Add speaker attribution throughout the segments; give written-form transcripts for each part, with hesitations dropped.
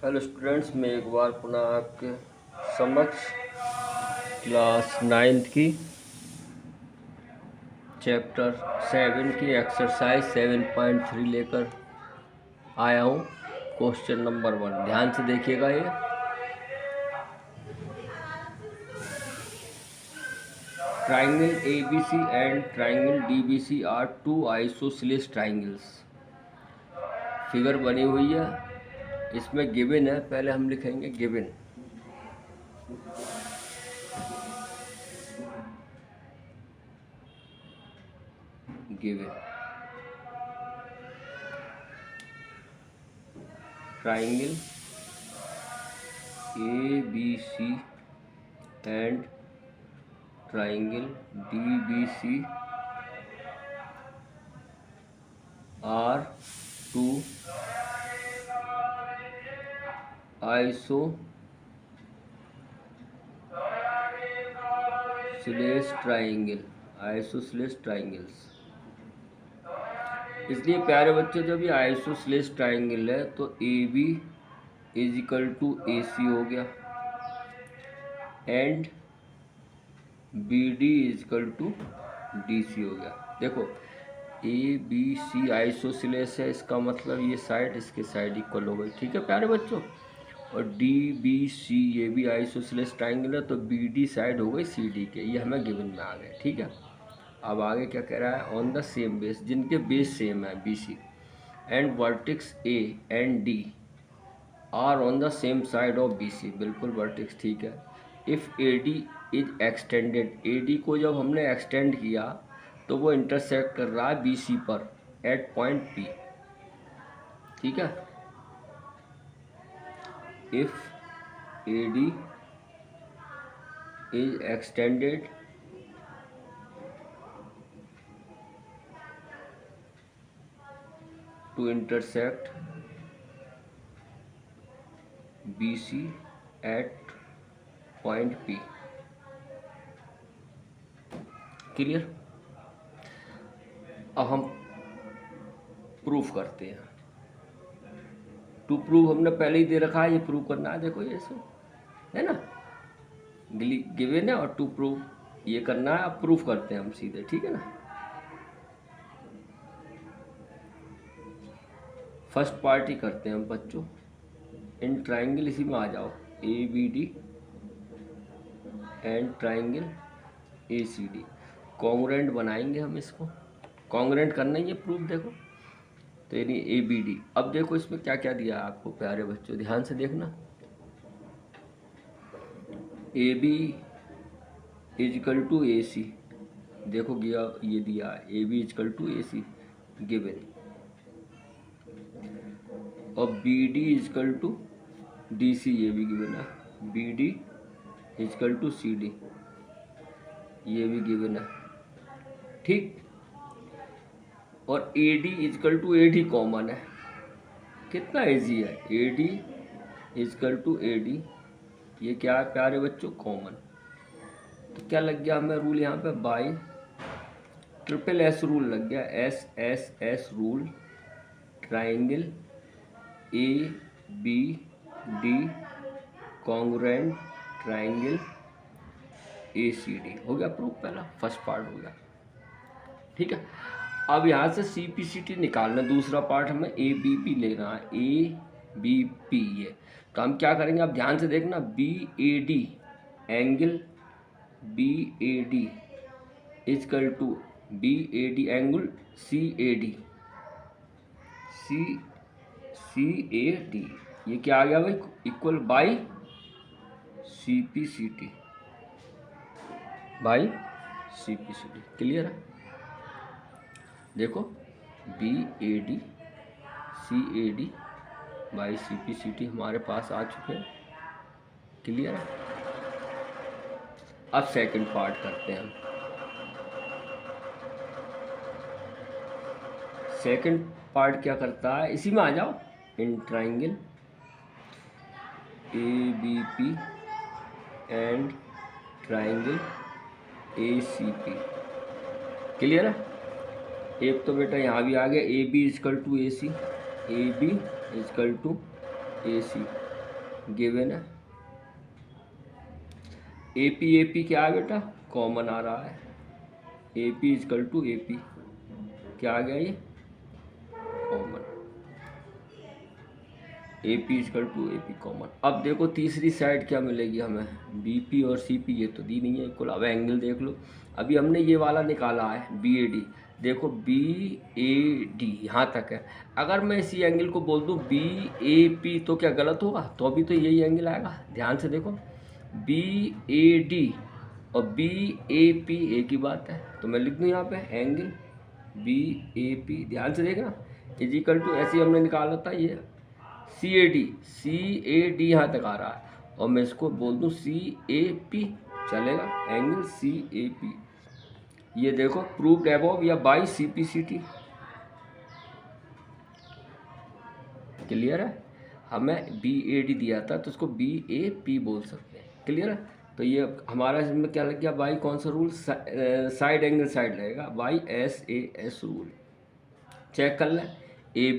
Speaker 1: Hello students, मैं एक बार पुनः आपके समक्ष क्लास 9th की चैप्टर 7 की एक्सरसाइज 7.3 लेकर आया हूँ। क्वेश्चन नंबर 1 ध्यान से देखिएगा। ये triangle ABC and triangle DBC are two isosceles triangles. Figure बनी हुई है, इसमें गिवन है। पहले हम लिखेंगे given. Given triangle ABC and triangle DBC are two isosceles triangles। इसलिए प्यारे बच्चों, जब ये आइसोसेलेस ट्राइंगल है तो AB is equal to AC हो गया and BD is equal to DC हो गया। देखो ABC आइसोसेलेस है, इसका मतलब ये साइड इसके साइड इक्वल हो गई। ठीक है प्यारे बच्चों। और DBC ये भी आइसोसेलेस ट्राइंगल है, तो BD साइड हो गई CD के। ये हमें गिवन में आ गए। ठीक है, अब आगे क्या कह रहा है? ऑन द सेम बेस, जिनके बेस सेम है BC and vertex A and D are on the same side of BC। बिल्कुल वर्टेक्स ठीक है। If AD is extended, AD को जब हमने एक्सटेंड किया तो वो इंटरसेक्ट कर रहा है BC पर एट पॉइंट P। ठीक है, if AD is extended to intersect BC at point P। Clear? अब हम प्रूफ करते हैं। टू प्रूव हमने पहले ही दे रखा है, ये प्रूव करना है। देखो ये सब है ना, गिवन है और टू प्रूव ये करना है। अब प्रूफ करते हैं हम सीधे। ठीक है ना, फर्स्ट पार्ट ही करते हैं हम बच्चों। इन ट्राइंगल इसी में आ जाओ, ABD and triangle ACD congruent बनाएंगे हम। इसको कॉन्ग्रुएंट करना ही है प्रूफ। देखो तो यानी ABD। अब देखो इसमें क्या क्या दिया है आपको प्यारे बच्चों, ध्यान से देखना। AB is equal to AC। देखो गया ये दिया है AB is equal to AC given. और BD is equal to DC, ये भी गिवन है। BD is equal to CD, ये भी गिवन है। ठीक, और AD is equal to AD common है। कितना इजी है। AD is equal to AD, ये क्या है प्यारे बच्चों? कॉमन। तो क्या लग गया हमें रूल यहाँ पे? बाई ट्रिपल S रूल लग गया। SSS rule. Triangle ABD congruent triangle ACD हो गया प्रूफ। पहला फर्स्ट पार्ट हो गया। ठीक है, अब यहाँ से CPCT निकालना। दूसरा पार्ट हमें ABP लेना है। ABP ये तो हम क्या करेंगे? अब ध्यान से देखना। BAD angle BAD is equal to BAD angle CAD ये क्या आ गया भाई? Equal by CPCT by CPCT। Clear है? देखो BAD CAD बाई CPCT हमारे पास आ चुके हैं। क्लियर है? अब सेकंड पार्ट करते हैं हम। सेकंड पार्ट क्या करता है? इसी में आ जाओ। In triangle ABP and triangle ACP। Clear है? एक तो बेटा यहाँ भी आ गया। AB is equal to AC, AB is equal to AC। Given है। ए पी क्या है बेटा, कॉमन आ रहा है। A P is equal to A P क्या आ गया, ये common. A P is equal to A P common. अब देखो तीसरी साइड क्या मिलेगी हमें, बी पी और सी पी, ये तो दी नहीं है इक्वल। अब एंगल देख लो, अभी हमने ये वाला निकाला है बी ए डी। देखो बी ए डी यहाँ तक है। अगर मैं इसी एंगल को बोल दूँ बी ए पी तो क्या गलत होगा, तो अभी तो यही एंगल आएगा। ध्यान से देखो, बी ए डी और बी ए पी एक ही बात है, तो मैं लिख दूँ यहाँ पे एंगल बी ए पी। ध्यान से देखना, इजिकल टू ऐसे ही हमने निकाला था ये सी ए डी यहाँ तक आ रहा है, और मैं इसको बोल दूँ सी ए पी, चलेगा, एंगल सी ए पी। ये देखो प्रूव्ड अबव या by C P C T. Clear है, हमें बी ए डी दिया था तो उसको बी ए पी बोल सकते हैं। क्लियर है, तो ये हमारा इसमें क्या लग गया, बाई कौन सा रूल, साइड एंगल साइड रहेगा, by S A S rule. Check कर लें, ए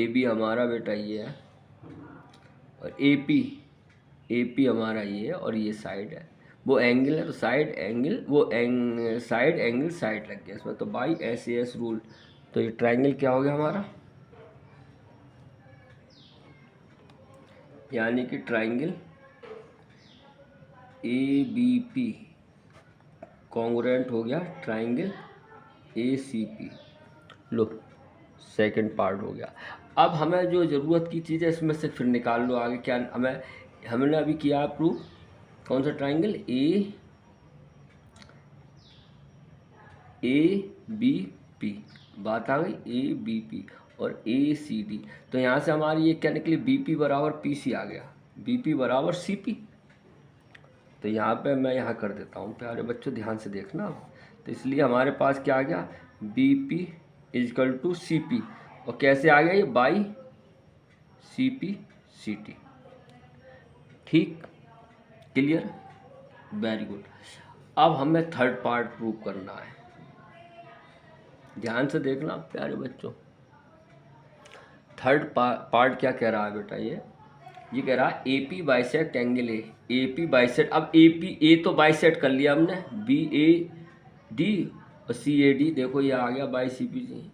Speaker 1: बी हमारा बेटा ये है, और ए पी हमारा ये है, और ये साइड है, वो एंगल है, तो साइड एंगल वो साइड एंगल साइड लग गया इसमें, तो by S A S rule. तो ये ट्राइंगल क्या हो गया हमारा, यानी कि triangle A B P congruent हो गया ट्राइंगल ए सी पी। लो सेकंड पार्ट हो गया। अब हमें जो ज़रूरत की चीज़ है इसमें से फिर निकाल लो आगे क्या हमने अभी किया प्रूव, कौन सा ट्राइंगल ए बी पी, बात आ गई ए बी पी और ए सी डी। तो यहाँ से हमारी ये क्या निकली, बी पी बराबर पी सी आ गया, बी पी बराबर सी पी। तो यहाँ पे मैं यहाँ कर देता हूँ प्यारे बच्चों, ध्यान से देखना। तो इसलिए हमारे पास क्या आ गया, B P is equal to C P, और कैसे आ गया ये, by C P C T. ठीक, क्लियर, वेरी गुड। अब हमें थर्ड पार्ट प्रूव करना है, ध्यान से देखना प्यारे बच्चों। थर्ड पार्ट क्या कह रहा है बेटा, ये कह रहा है A P bisect angle A P bisect. अब ए तो बाइसेक्ट कर लिया हमने, बी ए डी और सी ए डी, देखो ये आ गया बाई सी पी सी।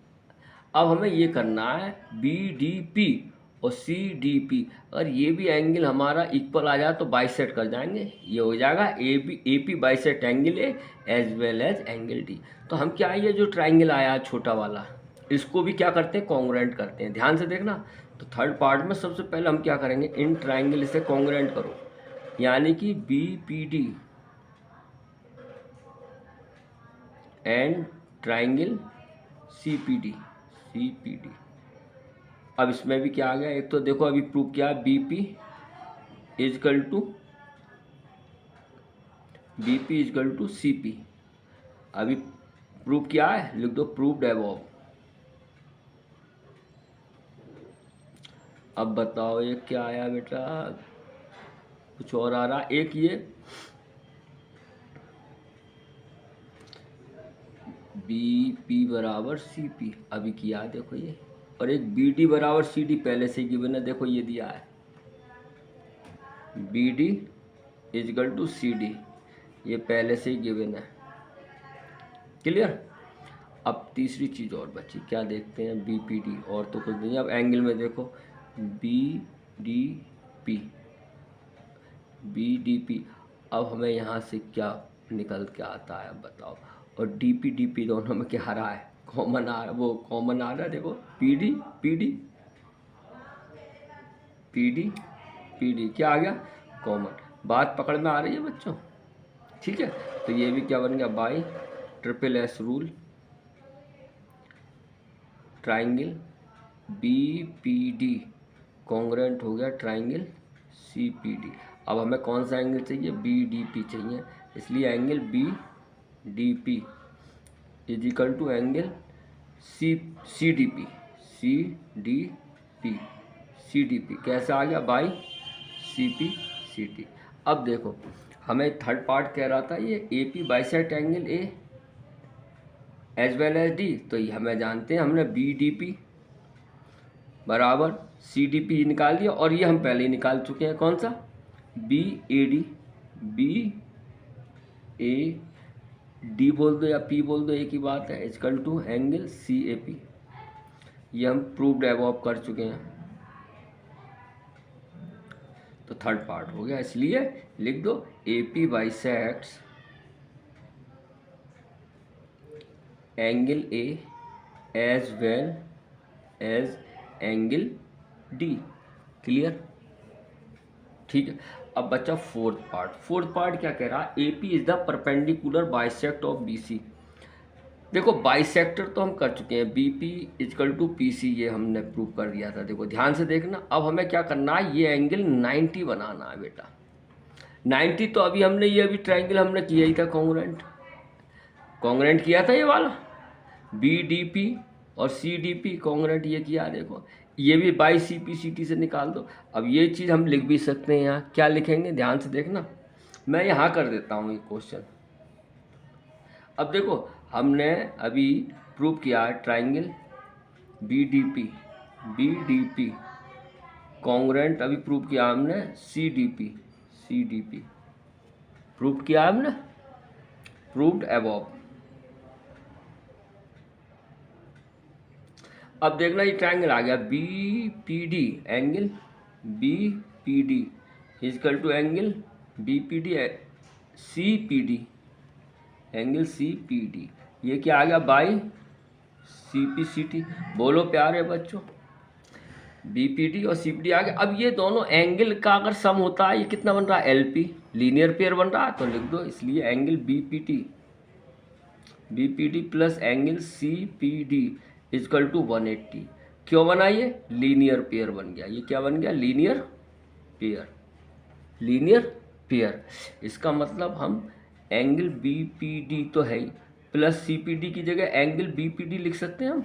Speaker 1: अब हमें ये करना है बी डी पी और सी डी पी, अगर ये भी एंगल हमारा इक्वल आ जाए तो बाइसेक्ट कर जाएंगे, ये हो जाएगा A P bisect angle A as well as angle D. तो हम क्या, ये जो ट्राइंगल आया छोटा वाला, इसको भी क्या करते हैं, कॉन्ग्रुएंट करते हैं। ध्यान से देखना, तो थर्ड पार्ट में सबसे पहले हम क्या करेंगे, इन ट्राइंगल इसे कॉन्ग्रुएंट करो, यानी कि B P D and triangle C P D. अब इसमें भी क्या आ गया, एक तो देखो अभी प्रूव किया B P is equal to C P, अभी प्रूव किया है, लिख दो प्रूव्ड अबव। अब बताओ ये क्या आया बेटा, कुछ और आ रहा, एक ये बी पी बराबर सी पी अभी किया है, देखो ये, और एक बी डी बराबर सी डी पहले से गिवन है, देखो ये दिया है B D is equal to C D, ये पहले से ही गिवन है। क्लियर, अब तीसरी चीज़ और बची, क्या देखते हैं, बी पी डी, और तो कुछ नहीं। अब एंगल में देखो बी डी पी, अब हमें यहाँ से क्या निकल के आता है, अब बताओ। और डी पी दोनों में क्या आ रहा है, कॉमन आ रहा है, वो कॉमन आ रहा है, देखो पी डी क्या आ गया, कॉमन। बात पकड़ में आ रही है बच्चों, ठीक है। तो ये भी क्या बन गया, by triple S rule, triangle B P D congruent हो गया ट्राइंगल सी पी डी। अब हमें कौन सा एंगल चाहिए, बी डी पी चाहिए, इसलिए angle B D P is equal to angle C D P कैसा आ गया, by C P C T. अब देखो हमें थर्ड पार्ट कह रहा था ये A P bisect angle A as well as D, तो ये हमें जानते हैं, हमने बी डी पी बराबर सी डी पी निकाल दिया, और ये हम पहले ही निकाल चुके हैं, कौन सा, B A D, B A D बोल दो या पी बोल दो, एक ही बात है, equal to angle C A P. ये हम प्रूव्ड एबव कर चुके हैं, तो थर्ड पार्ट हो गया। इसलिए लिख दो A P bisects angle A as well as angle D. Clear, ठीक है। अब बच्चा फोर्थ पार्ट। फोर्थ पार्ट क्या कह रहा है, A P is the perpendicular bisect of B C. देखो बाइसेक्टर तो हम कर चुके हैं, B P is equal to P C, ये हमने प्रूव कर दिया था। देखो ध्यान से देखना, अब हमें क्या करना है, ये एंगल 90 बनाना है बेटा। 90 तो अभी हमने ये अभी ट्रायंगल हमने किया ही था, कॉन्ग्रेंट किया था ये वाला, बी डी पी और सी डी पी कॉन्ग्रेंट ये किया। देखो ये भी by C P C T से निकाल दो। अब ये चीज़ हम लिख भी सकते हैं, यहाँ क्या लिखेंगे, ध्यान से देखना, मैं यहाँ कर देता हूँ ये क्वेश्चन। अब देखो हमने अभी प्रूव किया triangle B D P congruent, अभी प्रूव किया हमने सी डी पी प्रूव किया हमने, प्रूव्ड अबव। अब देखना ये ट्रायंगल आ गया B P D, angle B P D is equal to angle B P D C P D, angle C P D. ये क्या आ गया, by C P C T. बोलो प्यारे बच्चों, बी पी डी और सी पी डी आ गया। अब ये दोनों एंगल का अगर सम होता है, ये कितना बन रहा है, एल पी, लीनियर पेयर बन रहा है, तो लिख दो इसलिए angle B P D plus angle C P D is equal to 180। क्यों बना, ये लीनियर पेयर बन गया। ये क्या बन गया, लीनियर पेयर। इसका मतलब हम एंगल बी पी डी तो है ही, प्लस सी पी डी की जगह एंगल बी पी डी लिख सकते हैं हम,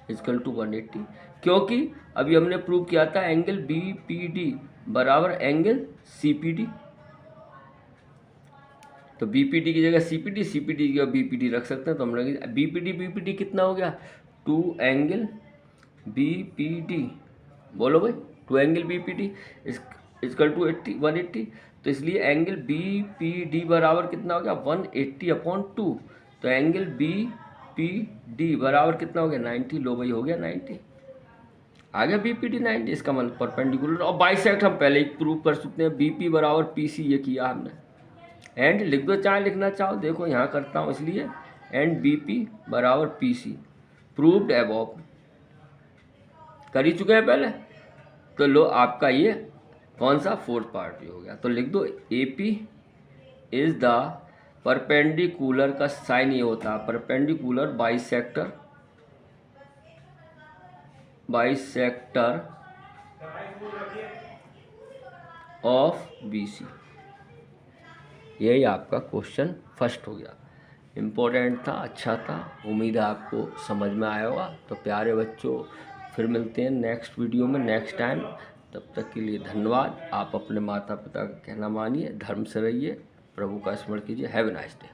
Speaker 1: इजकल टू 180, क्योंकि अभी हमने प्रूव किया था एंगल बी पी डी बराबर एंगल सी पी डी। तो बी पी डी की जगह सी पी डी की जगह बी पी डी रख सकते हैं। तो हम लोग बी पी डी कितना हो गया, 2 एंगल बी पी डी, बोलो भाई 2 angle B P D is equal to 180। तो इसलिए एंगल बी पी डी बराबर कितना हो गया, 180/2। तो एंगल बी पी डी बराबर कितना हो गया, 90। लो भाई हो गया 90, आ गया बी पी डी 90। इसका मतलब परपेंडिकुलर और बाइसेक्ट हम पहले ही प्रूव कर सकते हैं, बी पी बराबर पी सी, ये किया हमने। एंड लिख दो चाहे लिखना चाहो, देखो यहाँ करता हूँ इसलिए एंड बी पी बराबर पी सी, प्रूव्ड अबव कर ही चुके हैं पहले। तो लो आपका ये कौन सा, फोर्थ पार्ट हो गया। तो लिख दो A P is the perpendicular का साइन ये होता है, perpendicular bisector of B C. यही आपका क्वेश्चन फर्स्ट हो गया। इम्पोर्टेंट था, अच्छा था, उम्मीद है आपको समझ में आया होगा। तो प्यारे बच्चों फिर मिलते हैं नेक्स्ट वीडियो में नेक्स्ट टाइम। तब तक के लिए धन्यवाद। आप अपने माता पिता का कहना मानिए, धर्म से रहिए, प्रभु का स्मरण कीजिए। Have a nice day.